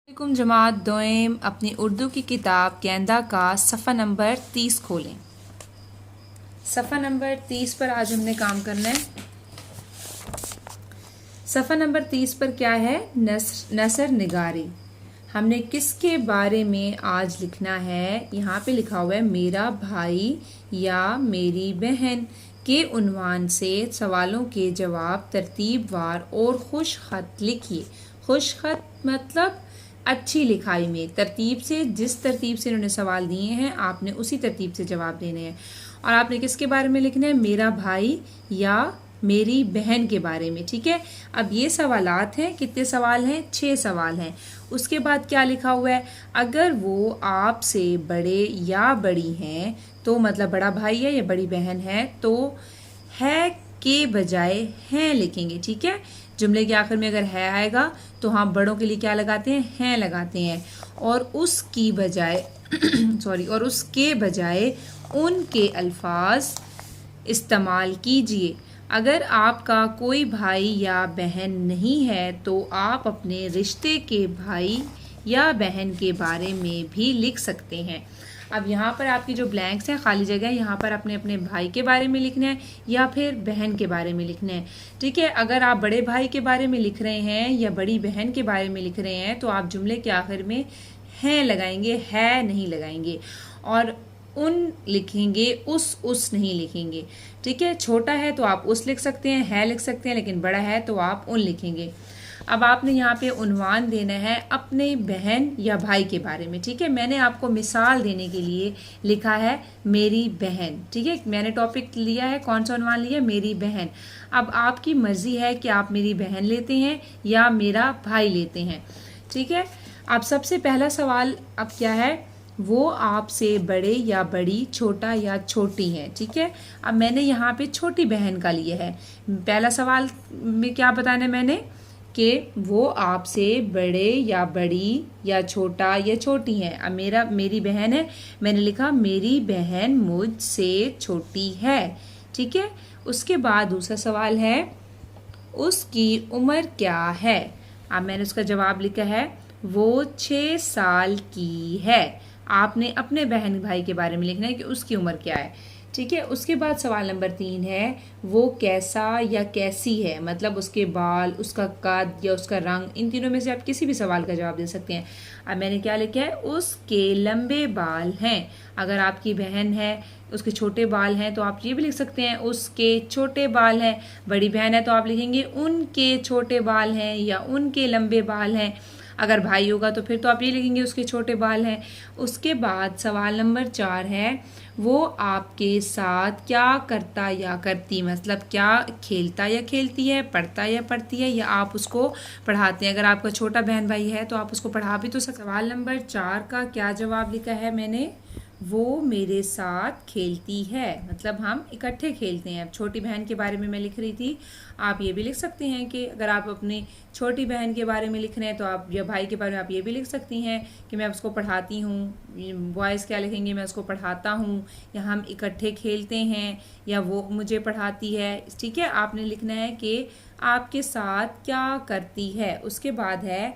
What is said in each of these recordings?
वालेकुम जमात दोयम अपनी उर्दू की किताब गेंदा का सफ़ा नंबर 30 खोलें। सफ़ा नंबर 30 पर आज हमने काम करना है। सफ़ा नंबर 30 पर क्या है? नसर निगारी। हमने किसके बारे में आज लिखना है? यहाँ पे लिखा हुआ है मेरा भाई या मेरी बहन के उन्वान से सवालों के जवाब तरतीबवार और खुश खत लिखिए। खुश खत मतलब अच्छी लिखाई में, तरतीब से, जिस तरतीब से इन्होंने सवाल दिए हैं आपने उसी तरतीब से जवाब देने हैं। और आपने किसके बारे में लिखना है? मेरा भाई या मेरी बहन के बारे में। ठीक है, अब ये सवालात हैं। कितने सवाल हैं? 6 सवाल हैं। उसके बाद क्या लिखा हुआ है? अगर वो आपसे बड़े या बड़ी हैं तो मतलब बड़ा भाई है या बड़ी बहन है तो है के बजाय हैं लिखेंगे। ठीक है, जुमले के आखिर में अगर है आएगा तो हम बड़ों के लिए क्या लगाते हैं? हैं लगाते हैं। और उसकी बजाय और उसके बजाय उनके अल्फाज इस्तेमाल कीजिए। अगर आपका कोई भाई या बहन नहीं है तो आप अपने रिश्ते के भाई या बहन के बारे में भी लिख सकते हैं। अब यहाँ पर आपकी जो ब्लैंक्स हैं, खाली जगह, यहाँ पर अपने अपने भाई के बारे में लिखना है या फिर बहन के बारे में लिखना है। ठीक है, अगर आप बड़े भाई के बारे में लिख रहे हैं या बड़ी बहन के बारे में लिख रहे हैं तो आप जुमले के आखिर में हैं लगाएंगे, है नहीं लगाएंगे। और उन लिखेंगे, उस नहीं लिखेंगे। ठीक है, छोटा है तो आप उस लिख सकते हैं, है लिख सकते हैं, लेकिन बड़ा है तो आप उन लिखेंगे। अब आपने यहाँ पे उन्वान देना है अपने बहन या भाई के बारे में। ठीक है, मैंने आपको मिसाल देने के लिए लिखा है मेरी बहन। ठीक है, मैंने टॉपिक लिया है, कौन सा उन्वान लिया? मेरी बहन। अब आपकी मर्जी है कि आप मेरी बहन लेते हैं या मेरा भाई लेते हैं। ठीक है, अब सबसे पहला सवाल अब क्या है? वो आपसे बड़े या बड़ी, छोटा या छोटी हैं। ठीक है, अब मैंने यहाँ पे छोटी बहन का लिया है। पहला सवाल में क्या बताना है मैंने? कि वो आपसे बड़े या बड़ी या छोटा या छोटी हैं। अब मेरी बहन है, मैंने लिखा मेरी बहन मुझसे छोटी है। ठीक है, उसके बाद दूसरा सवाल है उसकी उम्र क्या है? अब मैंने उसका जवाब लिखा है वो 6 साल की है। आपने अपने बहन भाई के बारे में लिखना है कि उसकी उम्र क्या है। ठीक है, उसके बाद सवाल नंबर 3 है वो कैसा या कैसी है, मतलब उसके बाल, उसका कद या उसका रंग। इन तीनों में से आप किसी भी सवाल का जवाब दे सकते हैं। अब मैंने क्या लिखा है? उसके लंबे बाल हैं। अगर आपकी बहन है, उसके छोटे बाल हैं तो आप ये भी लिख सकते हैं उसके छोटे बाल हैं। बड़ी बहन है तो आप लिखेंगे उनके छोटे बाल हैं या उनके लंबे बाल हैं। अगर भाई होगा तो फिर तो आप ये लिखेंगे उसके छोटे बाल हैं। उसके बाद सवाल नंबर 4 है वो आपके साथ क्या करता या करती, मतलब क्या खेलता या खेलती है, पढ़ता या पढ़ती है, या आप उसको पढ़ाते हैं। अगर आपका छोटा बहन भाई है तो आप उसको पढ़ा भी तो सकते। सवाल नंबर 4 का क्या जवाब लिखा है मैंने? वो मेरे साथ खेलती है, मतलब हम इकट्ठे खेलते हैं। अब छोटी बहन के बारे में मैं लिख रही थी, आप ये भी लिख सकते हैं कि अगर आप अपनी छोटी बहन के बारे में लिख रहे हैं तो आप, या भाई के बारे में आप ये भी लिख सकती हैं कि मैं उसको पढ़ाती हूँ। बॉयज़ क्या लिखेंगे? मैं उसको पढ़ाता हूँ, या हम इकट्ठे खेलते हैं, या वो मुझे पढ़ाती है। ठीक है, आपने लिखना है कि आपके साथ क्या करती है। उसके बाद है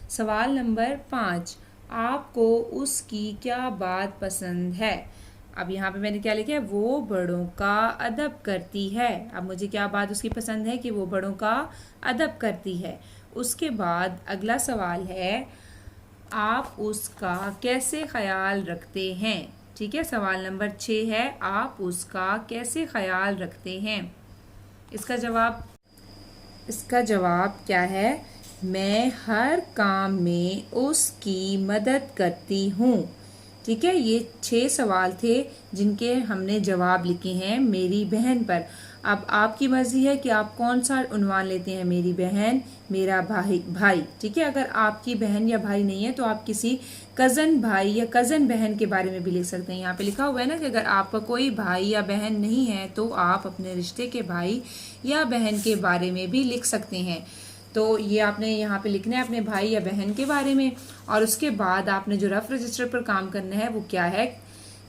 सवाल नंबर 5, आपको उसकी क्या बात पसंद है? अब यहाँ पे मैंने क्या लिखा है? वो बड़ों का अदब करती है। अब मुझे क्या बात उसकी पसंद है? कि वो बड़ों का अदब करती है। उसके बाद अगला सवाल है आप उसका कैसे ख्याल रखते हैं? ठीक है, सवाल नंबर 6 है आप उसका कैसे ख्याल रखते हैं। इसका जवाब क्या है? मैं हर काम में उसकी मदद करती हूँ। ठीक है, ये 6 सवाल थे जिनके हमने जवाब लिखे हैं मेरी बहन पर। अब आपकी मर्जी है कि आप कौन सा उन्वान लेते हैं, मेरी बहन, मेरा भाई। ठीक है, अगर आपकी बहन या भाई नहीं है तो आप किसी कज़न भाई या कज़न बहन के बारे में भी लिख सकते हैं। यहाँ पे लिखा हुआ है ना कि अगर आपका कोई भाई या बहन नहीं है तो आप अपने रिश्ते के भाई या बहन के बारे में भी लिख सकते हैं। तो ये आपने यहाँ पे लिखना है अपने भाई या बहन के बारे में। और उसके बाद आपने जो रफ रजिस्टर पर काम करना है वो क्या है?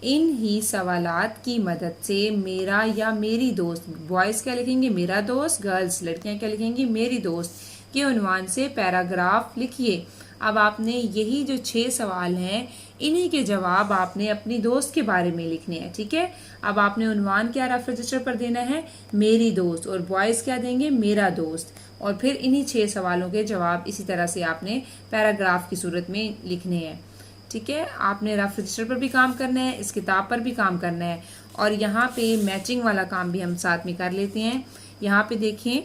इन ही सवालात की मदद से मेरा या मेरी दोस्त, बॉयज़ क्या लिखेंगे? मेरा दोस्त। गर्ल्स, लड़कियां क्या लिखेंगी? मेरी दोस्त के उन्वान से पैराग्राफ लिखिए। अब आपने यही जो 6 सवाल हैं इन्हीं के जवाब आपने अपनी दोस्त के बारे में लिखने हैं, ठीक है। अब आपने उन्वान क्या रफ रजिस्टर पर देना है, मेरी दोस्त, और बॉयज क्या देंगे, मेरा दोस्त, और फिर इन्हीं 6 सवालों के जवाब इसी तरह से आपने पैराग्राफ की सूरत में लिखने हैं, ठीक है। आपने रफ रजिस्टर पर भी काम करना है, इस किताब पर भी काम करना है, और यहाँ पे मैचिंग वाला काम भी हम साथ में कर लेते हैं। यहाँ पे देखें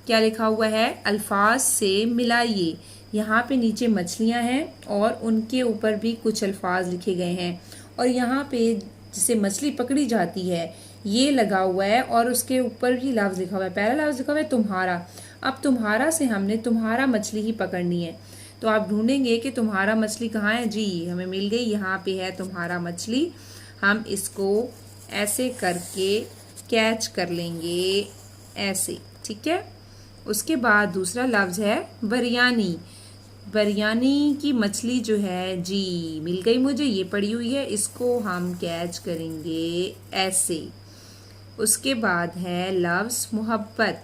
क्या लिखा हुआ है, अल्फाज से मिलाइए। यहाँ पे नीचे मछलियाँ हैं और उनके ऊपर भी कुछ अल्फाज लिखे गए हैं, और यहाँ पे जिसे मछली पकड़ी जाती है ये लगा हुआ है और उसके ऊपर भी लफ्ज़ लिखा हुआ है, पहला लफ्ज़ लिखा हुआ है तुम्हारा। अब तुम्हारा से हमने तुम्हारा मछली ही पकड़नी है, तो आप ढूंढेंगे कि तुम्हारा मछली कहाँ है। जी हमें मिल गई, यहाँ पे है तुम्हारा मछली। हम इसको ऐसे करके कैच कर लेंगे, ऐसे, ठीक है। उसके बाद दूसरा लफ्ज़ है बिरयानी। बिरयानी की मछली जो है, जी मिल गई मुझे, ये पड़ी हुई है, इसको हम कैच करेंगे ऐसे। उसके बाद है लफ्ज़ मोहब्बत।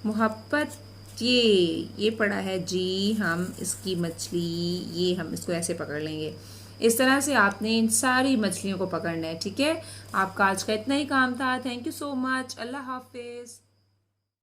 मोहब्बत ये पड़ा है जी, हम इसकी मछली, ये हम इसको ऐसे पकड़ लेंगे। इस तरह से आपने इन सारी मछलियों को पकड़ना है, ठीक है। आपका आज का इतना ही काम था। Thank you so much. Allah हाफिज़।